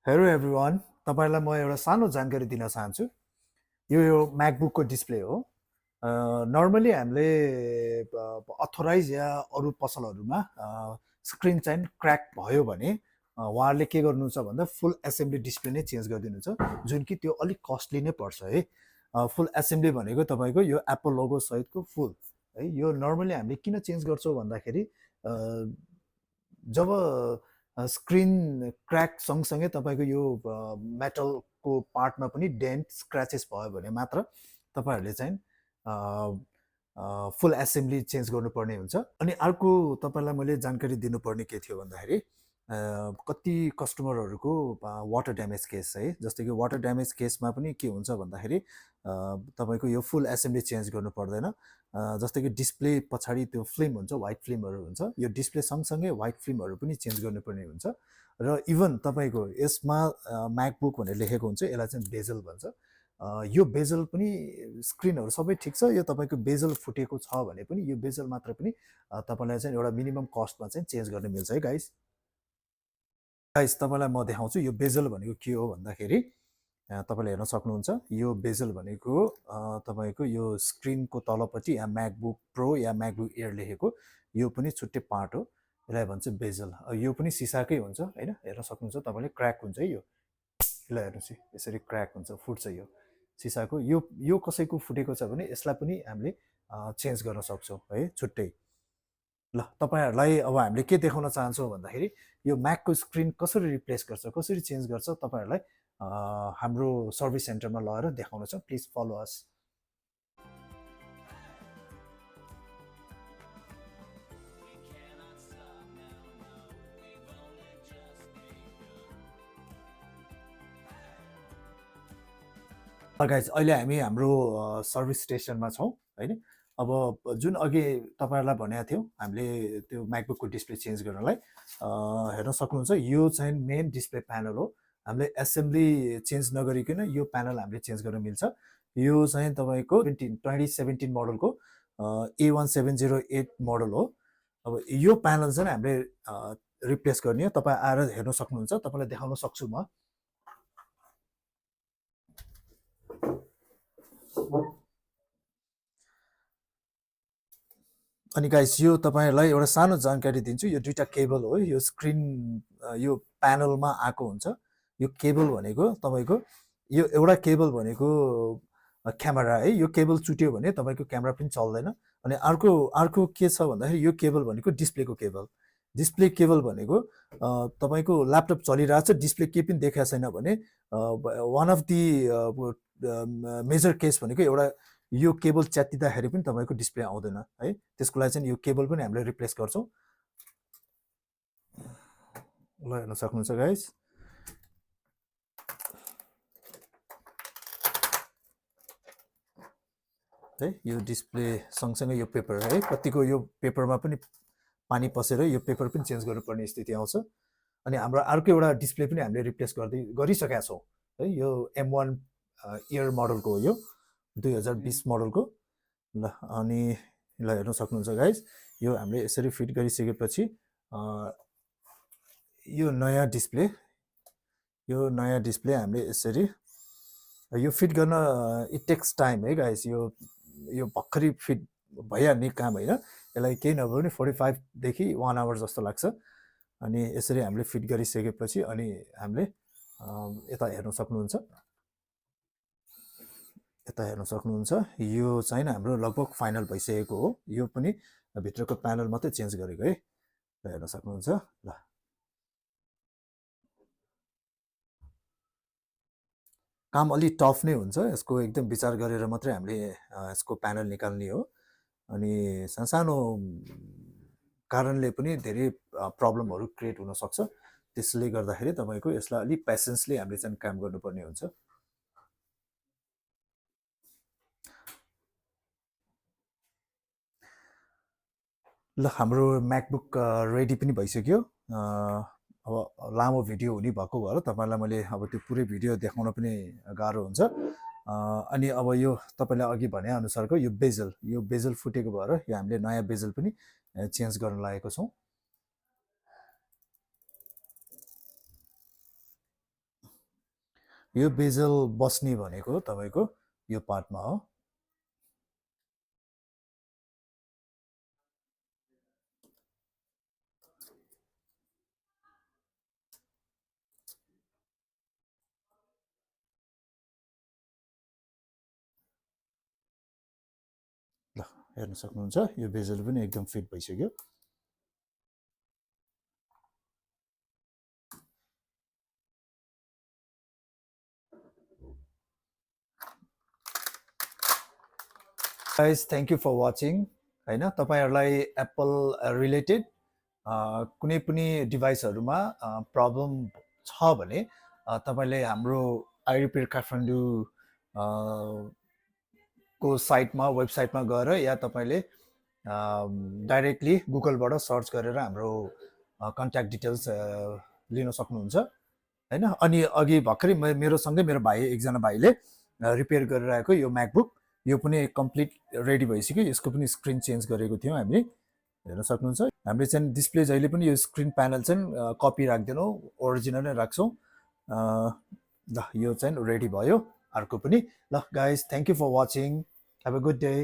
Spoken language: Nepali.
हेलो एभ्रिवान, तपाईँलाई म एउटा सानो जानकारी दिन चाहन्छु। यो म्याकबुकको डिस्प्ले हो। नर्मली हामीले अथोराइज या अरू पसलहरूमा स्क्रिन चाहिँ क्र्याक भयो भने उहाँहरूले के गर्नुहुन्छ भन्दा फुल एसेम्ब्ली डिस्प्ले नै चेन्ज गरिदिनुहुन्छ, जुन कि त्यो अलिक कस्टली नै पर्छ है। फुल एसेम्ब्ली भनेको तपाईँको यो एप्पल लोगो सहितको फुल है। यो नर्मली हामीले किन चेन्ज गर्छौँ भन्दाखेरि जब स्क्रिन क्र्याक सँगसँगै तपाईँको यो मेटलको पार्टमा पनि डेन्ट स्क्रैचेस भयो भने मात्र तपाईँहरूले चाहिँ फुल एसेम्ब्ली चेन्ज गर्नुपर्ने हुन्छ। अनि अर्को तपाईँलाई मैले जानकारी दिनुपर्ने के थियो भन्दाखेरि कति कस्टमरहरूको वाटर ड्यामेज केस है, जस्तै कि वाटर ड्यामेज केसमा पनि के हुन्छ भन्दाखेरि तपाईँको यो फुल एसेम्ब्ली चेन्ज गर्नु पर्दैन। जस्तै कि डिस्प्ले पछाडि त्यो फिल्म हुन्छ, वाइट फिल्महरू हुन्छ, यो डिस्प्ले सँगसँगै वाइट फिल्महरू पनि चेन्ज गर्नुपर्ने हुन्छ। र इभन तपाईँको यसमा म्याकबुक भनेर लेखेको हुन्छ, यसलाई चाहिँ बेजल भन्छ। यो बेजल पनि स्क्रिनहरू सबै ठिक छ, यो तपाईँको बेजल फुटेको छ भने पनि यो बेजल मात्र पनि तपाईँलाई चाहिँ एउटा मिनिमम कस्टमा चाहिँ चेन्ज गर्न मिल्छ है गाइस। तपाईँलाई म देखाउँछु यो बेजल भनेको के हो भन्दाखेरि तपाईँले हेर्न सक्नुहुन्छ, यो बेजल भनेको तपाईँको यो स्क्रिनको तलपट्टि या म्याकबुक प्रो या म्याकबुक एयर लेखेको यो पनि छुट्टै पार्ट हो, यसलाई भन्छ बेजल। यो पनि सिसाकै हुन्छ होइन, हेर्न सक्नुहुन्छ तपाईँले, क्र्याक हुन्छ है यो। यसलाई हेर्नुहोस्, यसरी क्र्याक हुन्छ, फुट्छ यो सिसाको। यो कसैको फुटेको छ भने यसलाई पनि हामीले चेन्ज गर्न सक्छौँ है छुट्टै। ल तपाईँहरूलाई अब हामीले के देखाउन चाहन्छौँ भन्दाखेरि यो म्याकको स्क्रिन कसरी रिप्लेस गर्छ, कसरी चेन्ज गर्छ, तपाईँहरूलाई हाम्रो सर्भिस सेन्टरमा लगेर देखाउन छ। Please follow us. गाइज, अहिले हामी हाम्रो सर्भिस स्टेसनमा छौँ होइन। अब जुन अघि तपाईँहरूलाई भनेको थियो हामीले त्यो म्याकबुकको डिस्प्ले चेन्ज गर्नलाई, हेर्न सक्नुहुन्छ यो चाहिँ मेन डिस्प्ले प्यानल हो। हामीले एसेम्ब्ली चेन्ज नगरिकन यो प्यानल हामीले चेन्ज गर्न मिल्छ। यो चाहिँ तपाईँको 2017 मोडलको A1708 मोडल हो। अब यो प्यानल चाहिँ हामीले रिप्लेस गर्ने हो। तपाईँ आएर हेर्न सक्नुहुन्छ, तपाईँलाई देखाउन सक्छु म। अनि गाइस, यो तपाईँहरूलाई एउटा सानो जानकारी दिन्छु। यो दुईवटा केबल हो, यो स्क्रिन यो प्यानलमा आएको हुन्छ। यो केबल भनेको तपाईँको, यो एउटा केबल भनेको क्यामेरा है, यो केबल चुट्यो भने तपाईँको क्यामेरा पनि चल्दैन। अनि अर्को के छ भन्दाखेरि यो केबल भनेको डिस्प्लेको केबल। डिस्प्ले केबल भनेको तपाईँको ल्यापटप चलिरहेछ, डिस्प्ले केही पनि देखाएको छैन भने one of the major case भनेको एउटा यो केबल च्यातिँदाखेरि पनि तपाईँको डिस्प्ले आउँदैन है। त्यसको लागि चाहिँ यो केबल पनि हामीले रिप्लेस गर्छौँ। ल हेर्न सक्नुहुन्छ गाइस, है यो डिस्प्ले सँगसँगै यो पेपर है, कतिको यो पेपरमा पनि पानी पसेर यो पेपर पनि चेन्ज गर्नुपर्ने स्थिति आउँछ। अनि हाम्रो अर्को एउटा डिस्प्ले पनि हामीले रिप्लेस गरिसकेका छौँ है। यो M1 इयर मोडलको हो, यो 2020 मोडलको। ल अनि ल हेर्न सक्नुहुन्छ गाइस, यो हामीले यसरी फिट गरिसकेपछि यो नयाँ डिस्प्ले हामीले यसरी यो फिट गर्न इट टेक्स टाइम है गाइस। यो भर्खरै फिट भइहाल्ने काम होइन, यसलाई केही नभए पनि 45देखि 1 आवर जस्तो लाग्छ। अनि यसरी हामीले फिट गरिसकेपछि अनि हामीले यता हेर्न सक्नुहुन्छ, यो चाहिँ हाम्रो लगभग फाइनल भइसकेको हो। यो पनि भित्रको प्यानल मात्रै चेन्ज गरेको है, हेर्न सक्नुहुन्छ। ल काम अलि टफ नै हुन्छ, यसको एकदम विचार गरेर मात्रै हामीले यसको प्यानल निकाल्ने हो। अनि सानो कारणले पनि धेरै प्रब्लमहरू क्रिएट हुनसक्छ, त्यसले गर्दाखेरि तपाईँको यसलाई अलिक पेसेन्सली हामीले चाहिँ काम गर्नुपर्ने हुन्छ। ल हाम्रो म्याकबुक रेडी पनि भइसक्यो। अब लामो भिडियो हुने भएको भएर तपाईँलाई मैले अब त्यो पुरै भिडियो देखाउन पनि गाह्रो हुन्छ। अनि अब यो तपाईँले अघि भनेअनुसारको यो बेजल फुटेको भएर यो हामीले नयाँ बेजल पनि चेन्ज गर्न लागेको छौँ। यो बेजल बस्ने भनेको तपाईँको यो पार्टमा हो। ल हेर्न सक्नुहुन्छ यो बेजल पनि एकदम फिट भइसक्यो। Guys thank you for watching होइन। तपाईँहरूलाई एप्पल रिलेटेड कुनै पनि डिभाइसहरूमा प्रब्लम छ भने तपाईँले हाम्रो आई रिपेयर काठमाडौँ को साइटमा वेबसाइटमा गएर या तपाईँले डाइरेक्टली गुगलबाट सर्च गरेर हाम्रो कन्ट्याक्ट डिटेल्स लिन सक्नुहुन्छ होइन। अनि अघि भर्खरै मेरो सँगै मेरो भाइ एकजना भाइले रिपेयर गरिरहेको यो म्याकबुक यो पनि कम्प्लिट रेडी भइसक्यो। यसको पनि स्क्रिन चेन्ज गरेको थियौँ हामीले, हेर्न सक्नुहुन्छ। हामीले चाहिँ डिस्प्ले जहिले पनि यो स्क्रिन प्यानल चाहिँ कपी राख्दैनौँ, ओरिजिनल नै राख्छौँ। ल यो चाहिँ रेडी भयो अर्को पनि। ल guys thank you for watching, have a good day.